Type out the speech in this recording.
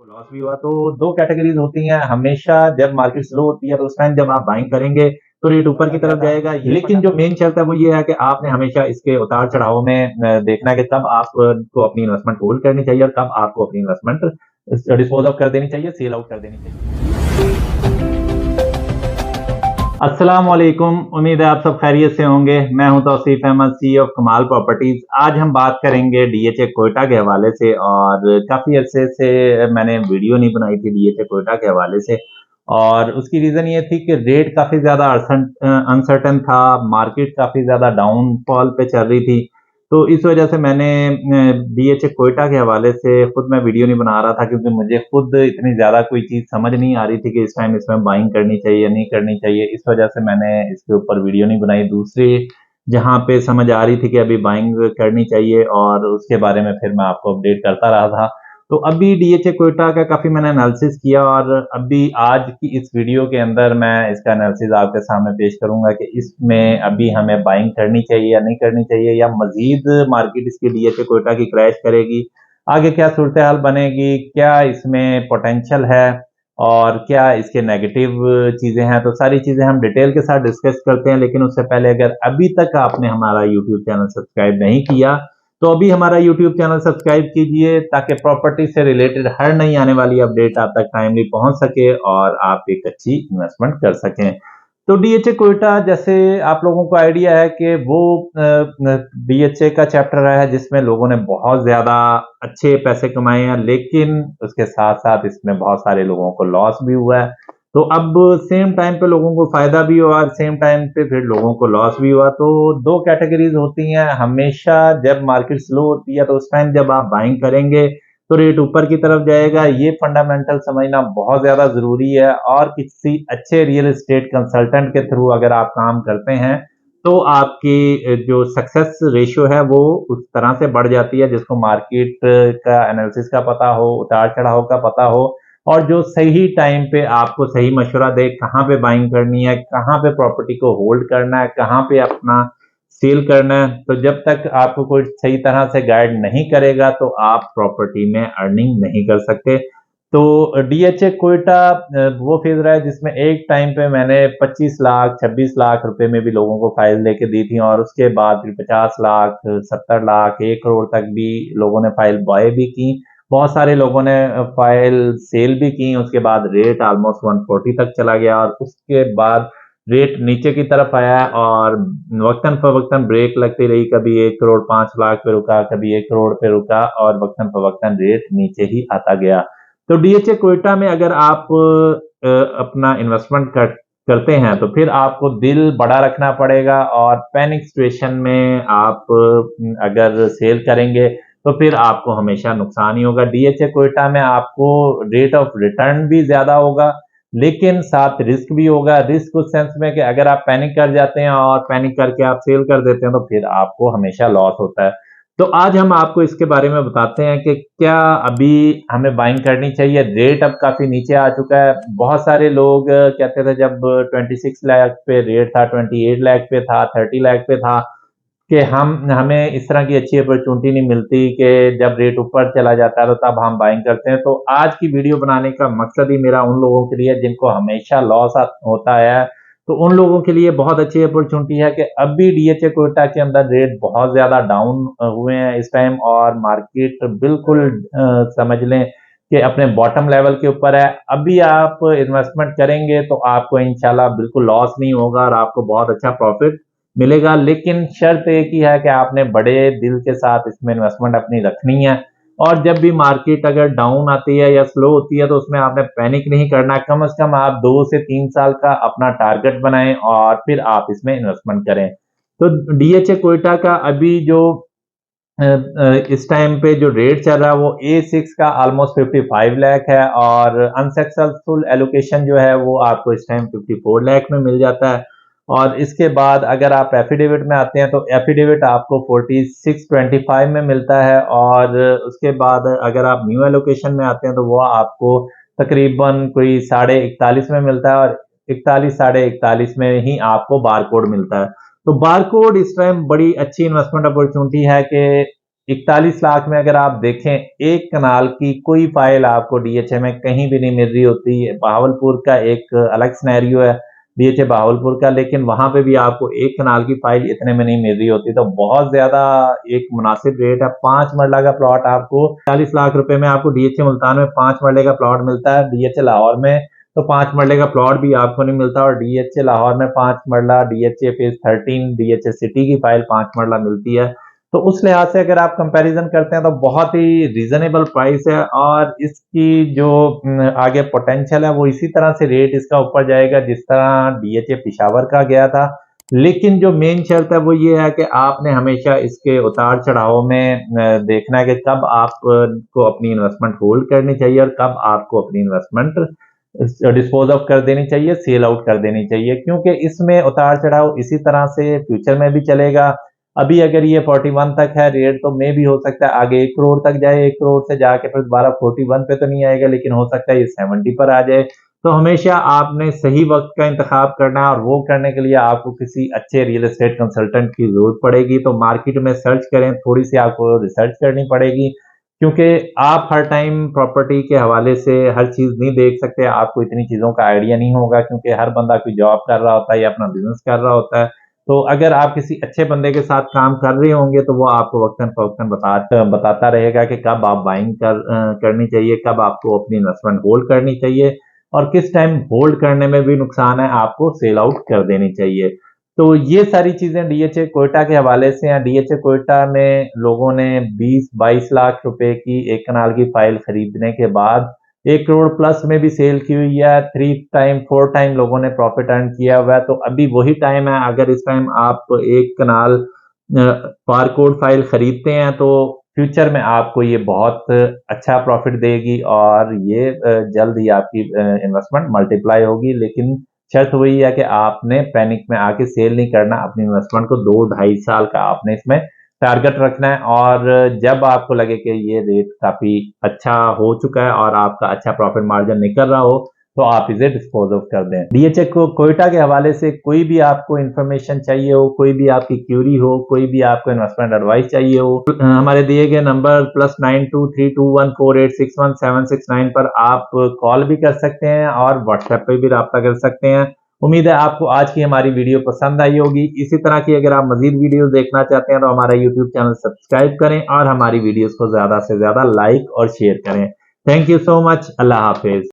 Loss भी हुआ तो दो कैटेगरीज होती हैं। हमेशा जब मार्केट स्लो होती है तो उस टाइम जब आप बाइंग करेंगे तो रेट ऊपर की तरफ जाएगा, लेकिन जो मेन शर्त है वो ये है कि आपने हमेशा इसके उतार चढ़ाव में देखना है कि कब आपको अपनी इन्वेस्टमेंट होल्ड करनी चाहिए और कब आपको अपनी इन्वेस्टमेंट डिस्पोज ऑफ कर देनी चाहिए, सेल आउट कर देनी चाहिए। अस्सलाम वालेकुम, उम्मीद है आप सब खैरियत से होंगे। मैं हूं तौसीफ अहमद, CEO ऑफ कमाल प्रॉपर्टीज। आज हम बात करेंगे DHA कोयटा के हवाले से, और काफ़ी अरसे से मैंने वीडियो नहीं बनाई थी DHA कोयटा के हवाले से, और उसकी रीज़न ये थी कि रेट काफ़ी ज़्यादा अनसर्टन था, मार्केट काफ़ी ज़्यादा डाउनफॉल पे चल रही थी। तो इस वजह से मैंने DHA कोयटा के हवाले से खुद मैं वीडियो नहीं बना रहा था, क्योंकि मुझे खुद इतनी ज़्यादा कोई चीज़ समझ नहीं आ रही थी कि इस टाइम इसमें बाइंग करनी चाहिए या नहीं करनी चाहिए। इस वजह से मैंने इसके ऊपर वीडियो नहीं बनाई। दूसरी जहाँ पे समझ आ रही थी कि अभी बाइंग करनी चाहिए, और उसके बारे में फिर मैं आपको अपडेट करता रहा था। तो अभी DHA कोयटा का काफ़ी मैंने एनालिसिस किया, और अभी आज की इस वीडियो के अंदर मैं इसका एनालिसिस आपके सामने पेश करूंगा कि इसमें अभी हमें बाइंग करनी चाहिए या नहीं करनी चाहिए, या मजीद मार्केट इसकी DHA कोयटा की क्रैश करेगी, आगे क्या सूरत हाल बनेगी, क्या इसमें पोटेंशियल है और क्या इसके नेगेटिव चीज़ें हैं। तो सारी चीज़ें हम डिटेल के साथ डिस्कस करते हैं, लेकिन उससे पहले अगर अभी तक आपने हमारा यूट्यूब चैनल सब्सक्राइब नहीं किया तो अभी हमारा यूट्यूब चैनल सब्सक्राइब कीजिए, ताकि प्रॉपर्टी से रिलेटेड हर नई आने वाली अपडेट आप तक टाइमली पहुंच सके और आप एक अच्छी इन्वेस्टमेंट कर सकें। तो DHA कोयटा, जैसे आप लोगों को आइडिया है कि वो DHA का चैप्टर रहा है जिसमें लोगों ने बहुत ज्यादा अच्छे पैसे कमाए हैं, लेकिन उसके साथ साथ इसमें बहुत सारे लोगों को लॉस भी हुआ है। तो अब सेम टाइम पे लोगों को फायदा भी हुआ और सेम टाइम पे फिर लोगों को लॉस भी हुआ। तो दो कैटेगरीज होती हैं। हमेशा जब मार्केट स्लो होती है तो उस टाइम जब आप बाइंग करेंगे तो रेट ऊपर की तरफ जाएगा, ये फंडामेंटल समझना बहुत ज्यादा जरूरी है। और किसी अच्छे रियल एस्टेट कंसल्टेंट के थ्रू अगर आप काम करते हैं तो आपकी जो सक्सेस रेशियो है वो उस तरह से बढ़ जाती है, जिसको मार्केट का एनालिसिस का पता हो, उतार चढ़ाव का पता हो, और जो सही टाइम पे आपको सही मशवरा दे कहाँ पे बाइंग करनी है, कहाँ पे प्रॉपर्टी को होल्ड करना है, कहाँ पे अपना सेल करना है। तो जब तक आपको कोई सही तरह से गाइड नहीं करेगा तो आप प्रॉपर्टी में अर्निंग नहीं कर सकते। तो DHA कोयटा वो फेज रहा है जिसमें एक टाइम पे मैंने 25 लाख 26 लाख रुपए में भी लोगों को फाइल लेके दी थी, और उसके बाद फिर 50 लाख 70 लाख 1 करोड़ तक भी लोगों ने फाइल बाय भी की। बहुत सारे लोगों ने फाइल सेल भी की। उसके बाद रेट ऑलमोस्ट 140 तक चला गया, और उसके बाद रेट नीचे की तरफ आया, और वक्तन फवक्तन ब्रेक लगती रही। कभी 1 करोड़ 5 लाख पे रुका, कभी 1 करोड़ पे रुका, और वक्तन फवक्तन रेट नीचे ही आता गया। तो DHA कोयटा में अगर आप अपना इन्वेस्टमेंट करते हैं तो फिर आपको दिल बड़ा रखना पड़ेगा, और पैनिक सिचुएशन में आप अगर सेल करेंगे तो फिर आपको हमेशा नुकसान ही होगा। DHA कोयटा में आपको रेट ऑफ रिटर्न भी ज्यादा होगा, लेकिन साथ रिस्क भी होगा। रिस्क उस सेंस में कि अगर आप पैनिक कर जाते हैं और पैनिक करके आप सेल कर देते हैं तो फिर आपको हमेशा लॉस होता है। तो आज हम आपको इसके बारे में बताते हैं कि क्या अभी हमें बाइंग करनी चाहिए। रेट अब काफी नीचे आ चुका है। बहुत सारे लोग कहते थे जब 26 लाख पे रेट था, 28 लाख पे था, 30 लाख पे था, कि हम हमें इस तरह की अच्छी अपॉर्चुनिटी नहीं मिलती कि जब रेट ऊपर चला जाता है तो तब हम बाइंग करते हैं। तो आज की वीडियो बनाने का मकसद ही मेरा उन लोगों के लिए जिनको हमेशा लॉस होता है, तो उन लोगों के लिए बहुत अच्छी अपॉर्चुनिटी है कि अब भी DHA कोयटा के अंदर रेट बहुत ज्यादा डाउन हुए हैं इस टाइम, और मार्केट बिल्कुल समझ लें कि अपने बॉटम लेवल के ऊपर है। अभी आप इन्वेस्टमेंट करेंगे तो आपको इंशाल्लाह बिल्कुल लॉस नहीं होगा और आपको बहुत अच्छा प्रॉफिट मिलेगा, लेकिन शर्त एक ही है कि आपने बड़े दिल के साथ इसमें इन्वेस्टमेंट अपनी रखनी है। और जब भी मार्केट अगर डाउन आती है या स्लो होती है तो उसमें आपने पैनिक नहीं करना। कम से कम आप 2 से 3 साल का अपना टारगेट बनाएं और फिर आप इसमें इन्वेस्टमेंट करें। तो DHA कोयटा का अभी जो इस टाइम पे जो रेट चल रहा है वो A6 का ऑलमोस्ट 55 लाख है, और अनसक्सेसफुल एलोकेशन जो है वो आपको इस टाइम 54 लाख में मिल जाता है। और इसके बाद अगर आप एफिडेविट में आते हैं तो एफिडेविट आपको 4625 में मिलता है, और उसके बाद अगर आप न्यू एलोकेशन में आते हैं तो वो आपको तकरीबन कोई 41.5 में मिलता है, और 41 में ही आपको बारकोड मिलता है। तो बारकोड इस टाइम बड़ी अच्छी इन्वेस्टमेंट अपॉर्चुनिटी है कि 41 लाख में अगर आप देखें एक कनाल की कोई फाइल आपको डीएचए में कहीं भी नहीं मिल रही होती है। बहावलपुर का एक अलग सिनेरियो है, डीएचए बहावलपुर का, लेकिन वहां पे भी आपको एक कनाल की फाइल इतने में नहीं मिल रही होती, तो बहुत ज्यादा एक मुनासिब रेट है। 5 मरला का प्लॉट आपको 40 लाख रुपए में आपको डीएचए मुल्तान में 5 मरले का प्लॉट मिलता है। डीएचए लाहौर में तो 5 मरले का प्लॉट भी आपको नहीं मिलता, और डीएचए लाहौर में 5 मरला, डीएचए फेज 13 डीएचए सिटी की फाइल 5 मरला मिलती है। तो उस लिहाज से अगर आप कंपैरिजन करते हैं तो बहुत ही रीजनेबल प्राइस है, और इसकी जो आगे पोटेंशियल है वो इसी तरह से रेट इसका ऊपर जाएगा जिस तरह डीएचए पिशावर का गया था। लेकिन जो मेन शर्त है वो ये है कि आपने हमेशा इसके उतार चढ़ाव में देखना है कि कब आपको अपनी इन्वेस्टमेंट होल्ड करनी चाहिए और कब आपको अपनी इन्वेस्टमेंट डिस्पोज ऑफ कर देनी चाहिए, सेल आउट कर देनी चाहिए, क्योंकि इसमें उतार चढ़ाव इसी तरह से फ्यूचर में भी चलेगा। अभी अगर ये 41 तक है रेट, तो मे भी हो सकता है आगे 1 करोड़ तक जाए, 1 करोड़ से जाके फिर दोबारा 41 पे तो नहीं आएगा, लेकिन हो सकता है ये 70 पर आ जाए। तो हमेशा आपने सही वक्त का इंतखाब करना है, और वो करने के लिए आपको किसी अच्छे रियल एस्टेट कंसल्टेंट की जरूरत पड़ेगी। तो मार्केट में सर्च करें, थोड़ी सी आपको रिसर्च करनी पड़ेगी, क्योंकि आप हर टाइम प्रॉपर्टी के हवाले से हर चीज नहीं देख सकते, आपको इतनी चीजों का आइडिया नहीं होगा, क्योंकि हर बंदा कोई जॉब कर रहा होता है या अपना बिजनेस कर रहा होता है। तो अगर आप किसी अच्छे बंदे के साथ काम कर रहे होंगे तो वो आपको वक्तन फवक्तन बताता रहेगा कि कब आप बाइंग करनी चाहिए, कब आपको अपनी इन्वेस्टमेंट होल्ड करनी चाहिए, और किस टाइम होल्ड करने में भी नुकसान है आपको सेल आउट कर देनी चाहिए। तो ये सारी चीजें डीएचए कोयटा के हवाले से हैं। डीएचए कोयटा में लोगों ने 20-22 लाख रुपए की एक कनाल की फाइल खरीदने के बाद 1 करोड़ प्लस में भी सेल की हुई है। 3 टाइम 4 टाइम लोगों ने प्रॉफिट अर्न किया हुआ है। तो अभी वही टाइम है, अगर इस टाइम आप एक कनाल बारकोड फाइल खरीदते हैं तो फ्यूचर में आपको ये बहुत अच्छा प्रॉफिट देगी, और ये जल्द ही आपकी इन्वेस्टमेंट मल्टीप्लाई होगी। लेकिन शर्त वही है कि आपने पैनिक में आके सेल नहीं करना, अपनी इन्वेस्टमेंट को 2-2.5 साल का आपने इसमें टारगेट रखना है, और जब आपको लगे कि ये रेट काफी अच्छा हो चुका है और आपका अच्छा प्रॉफिट मार्जिन निकल रहा हो, तो आप इसे डिस्पोज ऑफ कर दें। डीएचए को कोयटा के हवाले से कोई भी आपको इंफॉर्मेशन चाहिए हो, कोई भी आपकी क्यूरी हो, कोई भी आपको इन्वेस्टमेंट एडवाइस चाहिए हो, हमारे दिए गए नंबर +923214861769 पर आप कॉल भी कर सकते हैं और व्हाट्सएप पे भी राब्ता कर सकते हैं। उम्मीद है आपको आज की हमारी वीडियो पसंद आई होगी। इसी तरह की अगर आप मजीद वीडियो देखना चाहते हैं तो हमारा यूट्यूब चैनल सब्सक्राइब करें और हमारी वीडियोस को ज्यादा से ज्यादा लाइक और शेयर करें। Thank you so much. Allah Hafiz.